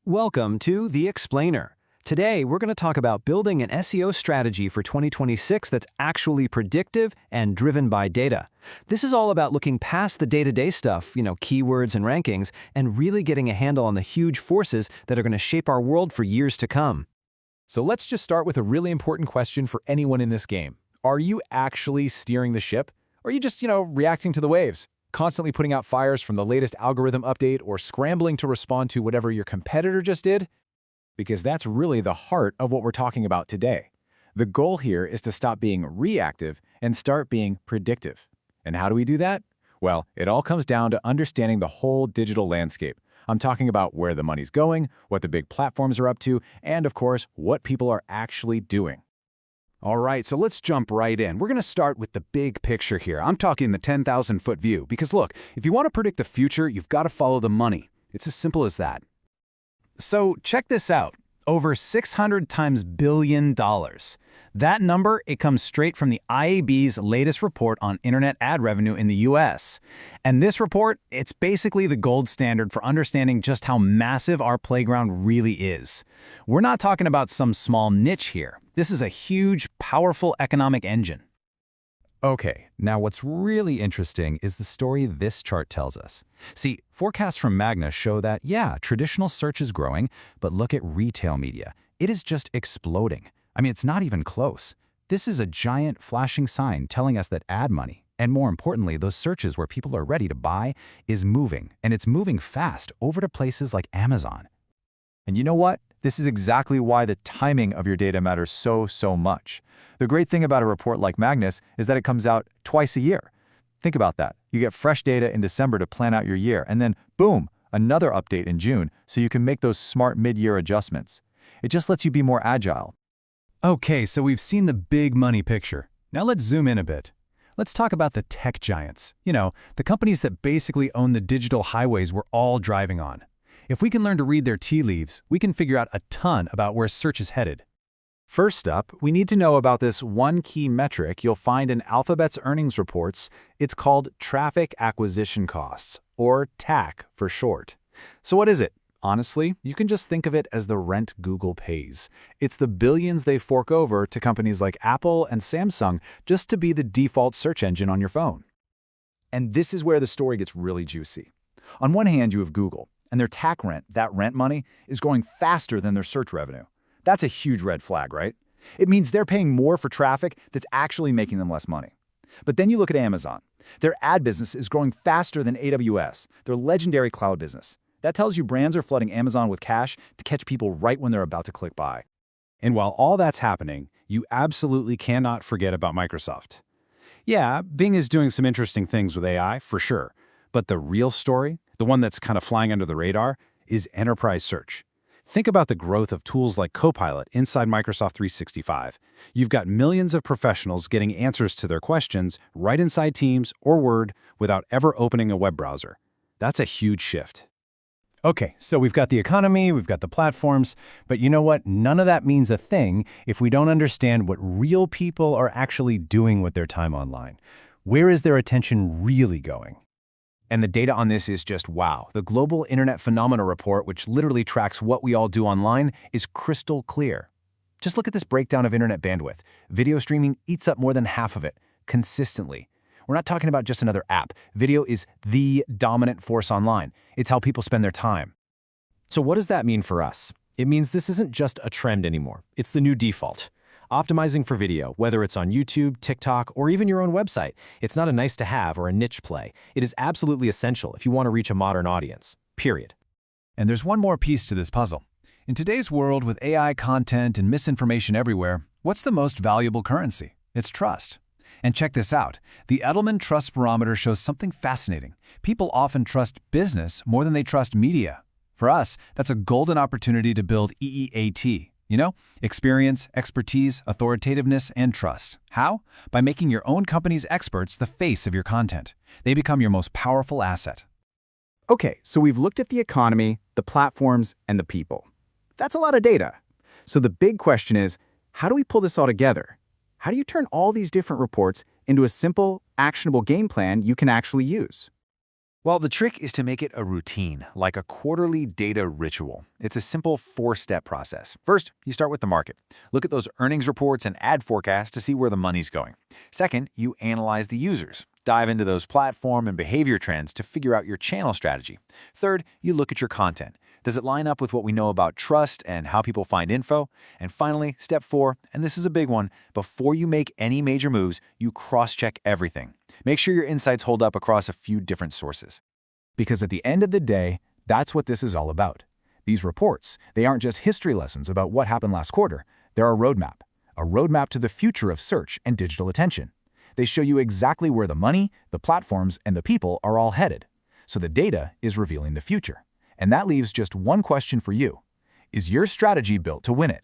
Welcome to The Explainer. Today, we're going to talk about building an SEO strategy for 2026 that's actually predictive and driven by data. This is all about looking past the day-to-day stuff, keywords and rankings, and really getting a handle on the huge forces that are going to shape our world for years to come. So let's just start with a really important question for anyone in this game. Are you actually steering the ship? Or are you just, reacting to the waves? Constantly putting out fires from the latest algorithm update or scrambling to respond to whatever your competitor just did? Because that's really the heart of what we're talking about today. The goal here is to stop being reactive and start being predictive. And how do we do that? Well, it all comes down to understanding the whole digital landscape. I'm talking about where the money's going, what the big platforms are up to, and of course, what people are actually doing. All right, so let's jump right in. We're going to start with the big picture here. I'm talking the 10,000-foot view, because look, if you want to predict the future, you've got to follow the money. It's as simple as that. So check this out. Over 600 times billion dollars. That number, it comes straight from the IAB's latest report on internet ad revenue in the US. And this report, it's basically the gold standard for understanding just how massive our playground really is. We're not talking about some small niche here. This is a huge, powerful economic engine. Okay, now what's really interesting is the story this chart tells us. See, forecasts from Magna show that, yeah, traditional search is growing, but look at retail media. It is just exploding. I mean, it's not even close. This is a giant flashing sign telling us that ad money, and more importantly, those searches where people are ready to buy, is moving, and it's moving fast over to places like Amazon. And you know what? This is exactly why the timing of your data matters so much. The great thing about a report like Magnus is that it comes out twice a year. Think about that. You get fresh data in December to plan out your year, and then, boom, another update in June so you can make those smart mid-year adjustments. It just lets you be more agile. Okay, so we've seen the big money picture. Now let's zoom in a bit. Let's talk about the tech giants. The companies that basically own the digital highways we're all driving on. If we can learn to read their tea leaves, we can figure out a ton about where search is headed. First up, we need to know about this one key metric you'll find in Alphabet's earnings reports. It's called traffic acquisition costs, or TAC for short. So what is it? Honestly, you can just think of it as the rent Google pays. It's the billions they fork over to companies like Apple and Samsung just to be the default search engine on your phone. And this is where the story gets really juicy. On one hand, you have Google, and their TAC rent, that rent money, is growing faster than their search revenue. That's a huge red flag, right? It means they're paying more for traffic that's actually making them less money. But then you look at Amazon. Their ad business is growing faster than AWS, their legendary cloud business. That tells you brands are flooding Amazon with cash to catch people right when they're about to click buy. And while all that's happening, you absolutely cannot forget about Microsoft. Yeah, Bing is doing some interesting things with AI, for sure. But the real story, the one that's kind of flying under the radar, is enterprise search. Think about the growth of tools like Copilot inside Microsoft 365. You've got millions of professionals getting answers to their questions right inside Teams or Word without ever opening a web browser. That's a huge shift. Okay, so we've got the economy, we've got the platforms, but you know what? None of that means a thing if we don't understand what real people are actually doing with their time online. Where is their attention really going? And the data on this is just wow. The Global Internet Phenomena Report, which literally tracks what we all do online, is crystal clear. Just look at this breakdown of internet bandwidth. Video streaming eats up more than half of it, consistently. We're not talking about just another app. Video is the dominant force online. It's how people spend their time. So what does that mean for us? It means this isn't just a trend anymore. It's the new default. Optimizing for video, whether it's on YouTube, TikTok, or even your own website, it's not a nice-to-have or a niche play. It is absolutely essential if you want to reach a modern audience, period. And there's one more piece to this puzzle. In today's world with AI content and misinformation everywhere, what's the most valuable currency? It's trust. And check this out. The Edelman Trust Barometer shows something fascinating. People often trust business more than they trust media. For us, that's a golden opportunity to build EEAT. Experience, expertise, authoritativeness, and trust. How? By making your own company's experts the face of your content. They become your most powerful asset. Okay, so we've looked at the economy, the platforms, and the people. That's a lot of data. So the big question is, how do we pull this all together? How do you turn all these different reports into a simple, actionable game plan you can actually use? Well, the trick is to make it a routine, like a quarterly data ritual. It's a simple 4-step process. First, you start with the market. Look at those earnings reports and ad forecasts to see where the money's going. Second, you analyze the users. Dive into those platform and behavior trends to figure out your channel strategy. Third, you look at your content. Does it line up with what we know about trust and how people find info? And finally, step 4, and this is a big one, before you make any major moves, you cross-check everything. Make sure your insights hold up across a few different sources. Because at the end of the day, that's what this is all about. These reports, they aren't just history lessons about what happened last quarter. They're a roadmap to the future of search and digital attention. They show you exactly where the money, the platforms, and the people are all headed. So the data is revealing the future. And that leaves just one question for you. Is your strategy built to win it?